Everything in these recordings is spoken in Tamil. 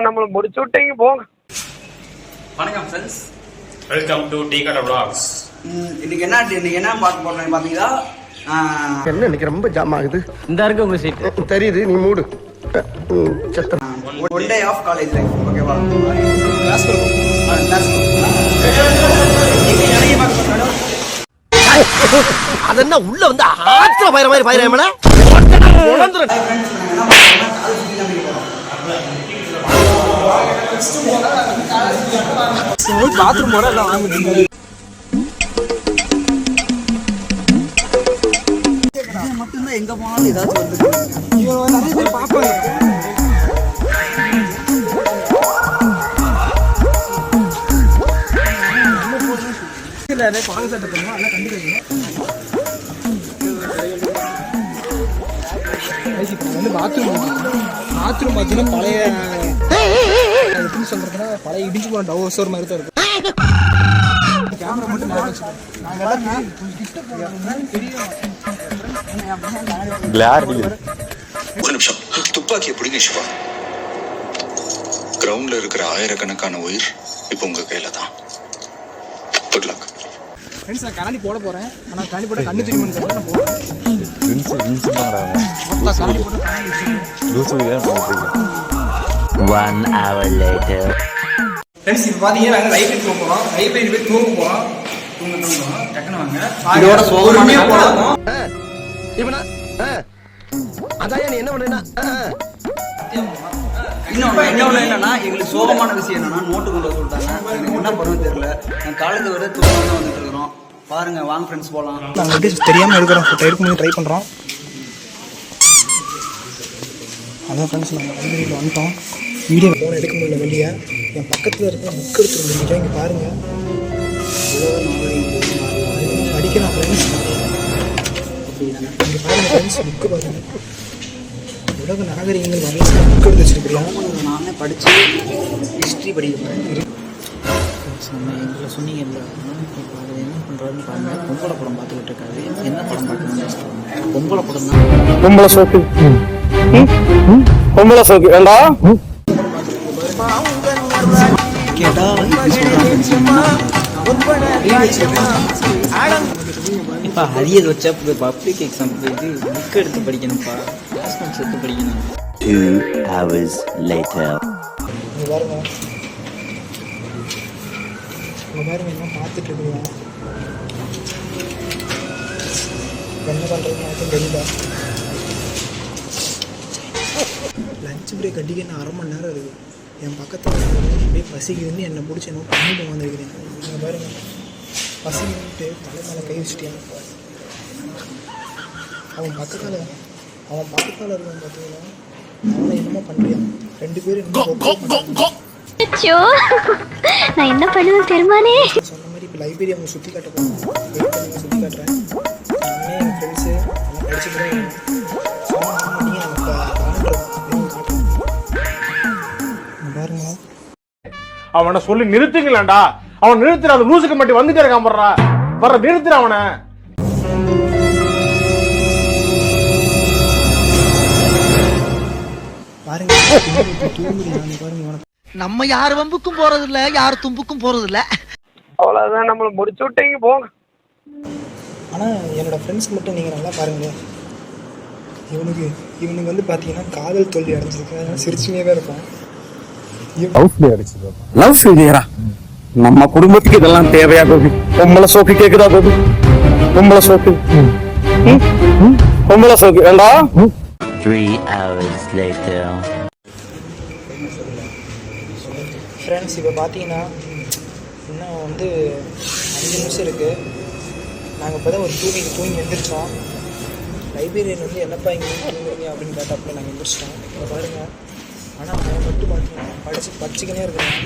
அவ்வளவுதான், நம்மள முடிச்சு விட்டீங்க போங்க. வணக்கம் ஃப்ரெண்ட்ஸ், வெல்கம் டு டீ கடை vlogs. இன்னைக்கு என்ன பார்க்க போறோம்னு பாத்தீங்கன்னா, என்ன இன்னைக்கு ரொம்ப ஜாம் ஆகுது. இந்த இருக்கு உங்க சீட் தெரியுது, நீ மூடு. One day of college life. ஓகேவா? கிளாஸ் அதென்ன உள்ள வந்து ஆற்ற பயிர மாதிரி பயிரமேனா பாத்ரூம் போற எல்லாம் வாங்குது. மட்டும்தான் எங்க போனாலும் ஏதாச்சும் வந்து பாப்பாங்க. பாத்ரூம் பார்த்தீங்கன்னா பழைய எப்படி சொல்றதுன்னா பழைய இடிஞ்சு போன டவர் ஸ்டோர் மாதிரி தான் இருக்கும். கேமரா மட்டும் ஒரு நிமிஷம், துப்பாக்கியை பிடிங்க சிவா. கிரவுண்ட்ல இருக்கிற ஆயிரக்கணக்கான உயிர் இப்போ உங்க கையில தான். Good luck. ஃப்ரெண்ட்ஸ், நான் கண்ணாடி போட போறேன். ஆனால் கண்ணாடி போட கண்ணு தெரியுமா நான் போடுறேன். One hour later. ஃப்ரெண்ட்ஸ், இப்போ பார்த்தீங்கன்னா நாங்கள் லைப்ரரி போக போகிறோம். லைப்ரரி போய் தூங்க போகிறோம். டக்குன்னு வாங்க. இதோட சோகமான போலாம். இவனா அதான் நீ என்ன பண்றேன்னா இன்னொன்று என்னன்னா, எங்களுக்கு சோகமான விஷயம் என்னன்னா, நோட்டு கொண்டு வர சொல்லிட்டாங்க. எனக்கு என்ன பண்ணுறது தெரியல. நான் காலேஜ் வர தூக்கம் வந்துட்டு இருக்கிறோம். பாருங்க, வாங்க ஃப்ரெண்ட்ஸ் போகலாம். நாங்கள் எப்படி தெரியாமல் இருக்கிறோம். எடுக்க முடியும், ட்ரை பண்ணுறோம். அதான் ஃப்ரெண்ட்ஸ், நாங்கள் லைப்ரரியில் வந்துட்டோம். வீடியோ ஃபோன் எடுக்க முடியல வெளியே. என் பக்கத்தில் இருக்கிற புக் எடுத்துகிட்டு வந்துருக்கேன். இங்கே பாருங்கள், படிக்கலாம் ஃப்ரெண்ட்ஸ். இங்கே பாருங்கள் ஃப்ரெண்ட்ஸ், புக்கு பாருங்கள். உலக நாகரிகங்கள் நிறைய புக் எடுத்து வச்சுருக்கிறோம். நானே படித்து ஹிஸ்ட்ரி படிக்கிறேன். நம்ம எங்களை சொன்னீங்கல்ல, இப்போ அதை என்ன பண்ணுறாருன்னு பாருங்கள். பொம்பளை படம் பார்த்துக்கிட்டு இருக்காரு. என்ன படம் பார்க்கணும்னு பொம்பளை படம் தான். பொம்பளை சோக்கு பொம்பளை சோக்கு வேண்டா கேட்டா இப்போ அரியது வச்சா பப்ளிக் எக்ஸாம் போயிட்டு புக் எடுத்து படிக்கணும்ப்பா. கிளாஸ் நோட்ஸ் எடுத்து படிக்கணும். 2 hours later. இங்கே பாருங்க, இங்கே பாருங்க என்ன பார்த்துட்டு இருக்குங்க. என்ன பண்ணுறதுன்னு எனக்கு தெரியல. லஞ்ச் பிரேக் அடிக்க இன்னும் 1/2 மணி நேரம் இருக்குது. என் பக்கத்தில் அப்படியே பசிக்குதுன்னு என்னை பிடிச்சி என்ன பண்ணிட்டு வந்துருக்கிறேன். இங்கே பாருங்க, பசிக்கிட்டு தலை மேலே கை வச்சுட்டேன். அவன் பக்கத்தில் இருக்கான் பார்த்தீங்கன்னா, அவனை என்னமோ பண்ணுறான். 2 பேரும் நான் என்ன பண்ணுவேன் பெருமானே. சொன்ன மாதிரி இப்போ லைப்ரரி அவங்க சுற்றி காட்ட போகிறேன். சுற்றி காட்டுறேன். நானே என் ஃப்ரெண்ட்ஸு எல்லாம் படிச்சுக்கிறேன். பாருங்க, அவனை சொல்லி நிறுத்துங்களேன்டா. அவன் நிறுத்துற, அந்த லூசுக்கு மட்டும் வந்துட்டே இருக்கான். வர்ற நிறுத்துற அவனை. பாருங்க, பாருங்க. நம்ம யார் வம்புக்கும் போறது இல்ல, யார் தும்புக்கும் போறது இல்ல. அவ்வளவுதான், நம்மள முடிச்சு விட்டீங்க போங்க. ஆனால் என்னோட ஃப்ரெண்ட்ஸ் மட்டும் நீங்கள் நல்லா பாருங்கள். இவனுக்கு வந்து பார்த்தீங்கன்னா காதல் தோல்வி அடைஞ்சிருக்கு. அதனால சிரிச்சுனே தான் இருப்பான். லவ் ஃபெயிலியரா? நம்ம குடும்பத்துக்கு இதெல்லாம் தேவையா கோபி? பொம்பளை சோக்கு கேக்குதா கோபி? பொம்பளை சோக்கு பொம்பளை சோக்கு வேண்டா. 3 hours later. ஃப்ரெண்ட்ஸ், இப்போ பார்த்தீங்கன்னா இன்னும் வந்து 5 நிமிஷம் இருக்குது. நாங்கள் இப்போ தான் ஒரு தூங்கி எழுந்திரிச்சோம். லைப்ரரியன் வந்து என்னப்பா இங்கே தூங்குறீங்க அப்படின்னு கேட்டப்போ நாங்கள் எழுந்திரிச்சிட்டோம். இப்போ பாருங்கள், ஆனால் அவன் மட்டும் பார்த்தீங்கன்னா படிச்சுக்கினே இருக்கிறேன்.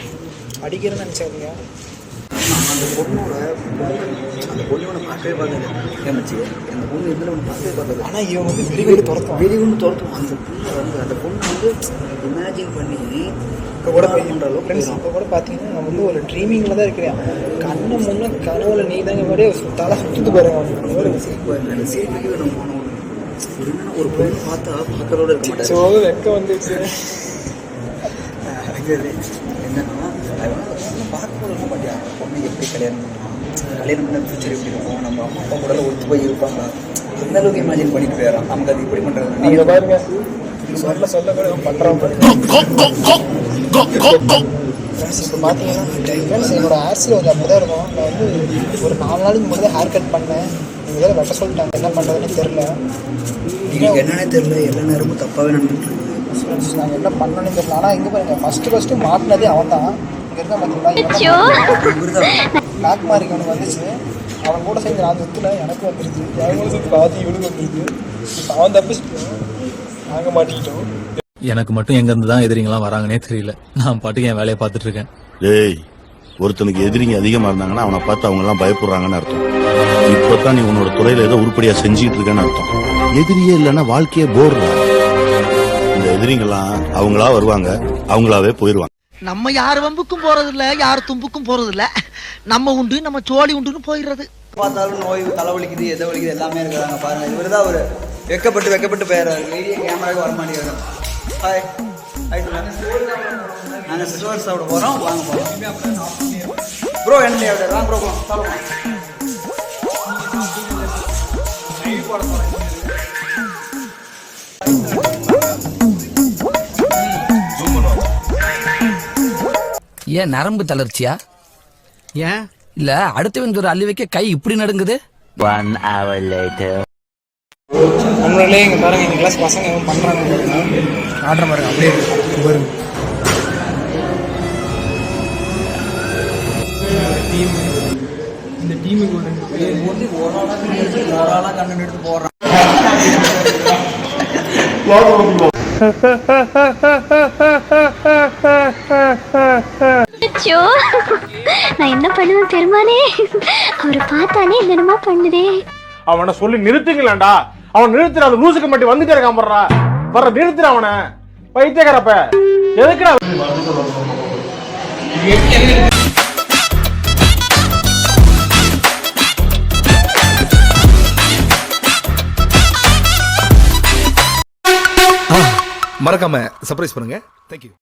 படிக்கிறேன்னு நினச்சாதீங்க. அந்த பொண்ணோட பார்க்கவே பார்த்தது ஏமாச்சு. அந்த பொண்ணு இதில் ஒன்று பார்க்கவே பார்த்தது. ஆனால் இவன் வந்து வெளியே துரத்தும். அந்த பொண்ணு வந்து இமேஜின் பண்ணி இப்போ கூட பண்ணுறாலும் ஃப்ரெண்ட்ஸ், இப்போ கூட பார்த்தீங்கன்னா நான் வந்து ஒரு ட்ரீமிங்கில் தான் இருக்கிறேன். கண்ணை முன்னே கனவுல நீ தாங்க மாதிரியே தலை சுற்றுட்டு பாருங்க. அந்த சீட்டுக்கு நம்ம ஒரு பொண்ணு பார்த்தா பார்க்கறோட இருக்க மாட்டேன். வெக்க வந்துச்சு. இருக்கிறது என்னன்னா பார்க்கும்போது ரொம்ப மாட்டியா பொண்ணு எப்படி கல்யாணம் பண்ணுறான், கல்யாணம் பண்ண ஃபியூச்சர் எப்படி இருக்கும், நம்ம அம்மா அப்பா கூட ஒத்து போய் இருப்பாங்க, எந்த அளவுக்கு இமேஜின் பண்ணிட்டு போயிடறான். நமக்கு அது இப்படி பண்ணுறது நீங்கள் பாருங்க, சொல்ல கூட பண்ணுறான் பாருங்க. இப்போ பார்த்தீங்கன்னா ஃப்ரெண்ட்ஸ் என்னோட ஹேர்ஸில் வந்து அப்படி தான் இருக்கும். நான் வந்து ஒரு 4 நாளைக்கு முன்னாடி ஹேர் கட் பண்ணேன். நீங்கள் வேறு வெட்ட சொல்லிட்டாங்க, என்ன பண்ணுறதுன்னு தெரில. நீங்கள் என்னன்னே தெரில, எல்லா நேரமும் தப்பாகவே நடந்துட்டு இருக்குது. ஃப்ரெண்ட்ஸ் நாங்கள் என்ன பண்ணணும்னு தெரியல. ஆனால் இங்கே பாருங்கள், ஃபஸ்ட்டு மாட்டினதே அவன் தான். இங்கே இருக்க பார்த்தீங்கன்னா பிளாக் மார்க் அவனுக்கு வந்துச்சு. அவன் கூட சேர்ந்து நான் சுற்றுல எனக்கு வந்துருச்சு. அவங்களும் சேர்ந்து பாதி இவனுக்கு வந்துருச்சு. இப்போ அவன் தப்பிச்சுட்டு நாங்கள் மாட்டிக்கிட்டோம். எனக்கு மட்டும் எங்க இருந்து தான் எதிரிங்களாம் வராங்கன்னே தெரியல. நான் பாட்டுக்கு என் வேலையை பார்த்துட்டு இருக்கேன். டேய், ஒருத்தனுக்கு எதிரிங்க அதிகமா இருந்தாங்கன்னா அவனை பார்த்து அவங்க எல்லாம் பயப்படுறாங்கன்னு அர்த்தம். இப்பதான் நீ உன்னோட துறையில ஏதோ உருப்படியா செஞ்சுட்டு இருக்கேன்னு அர்த்தம். எதிரியே இல்லைன்னா வாழ்க்கையே போர்டா. இந்த எதிரிங்கெல்லாம் அவங்களா வருவாங்க, அவங்களாவே போயிருவாங்க. நம்ம யார் வம்புக்கும் போறது இல்ல, யார் தும்புக்கும் போறது இல்ல. நம்ம உண்டு, நம்ம சோழி உண்டுன்னு போயிடுறது. பார்த்தாலும் நோய், தலைவலிக்குது, எதை வலிக்குது எல்லாமே இருக்கிறாங்க. பாருங்க, இவர் தான் ஒரு வெக்கப்பட்டு போயிடுறாரு. வெளியே கேமராவுக்கு வர மாட்டேங்கிறாங்க. ஹாய் நாங்கள் சிசுவர் சாப்பிட போகிறோம், வாங்க போகிறோம். ப்ரோ என்ன வாங்க ப்ரோ போகலாம். ஏன் நரம்பு தளர்ச்சியா? ஏன் இல்ல அடுத்தவன் ஒரு அள்ளி வைக்க கை இப்படி நடுங்குது? 1 hour later. நம்மளே இங்கே பாருங்க, இந்த கிளாஸ் பசங்க எதுவும் பண்ணுறாங்க ஆடுற பாருங்க. அப்படியே வரும் இந்த டீமுக்கு ஒரு ஆளாக கண்ணு எடுத்து போடுறான். நான் என்ன பண்ணுவேன் பெருமானே, அவரை பார்த்தானே என்னமா பண்ணுதே. அவனை சொல்லி நிறுத்துங்களேன்டா. அவன் நிறுத்துற அந்த லூசுக்கு மட்டும் வந்துட்டே இருக்கான் பண்றா. வர்ற நிறுத்துற அவனை பைத்தியக்காரப்ப எதுக்குடா? மறக்காம சர்ப்ரைஸ் பண்ணுங்க. தேங்க்யூ.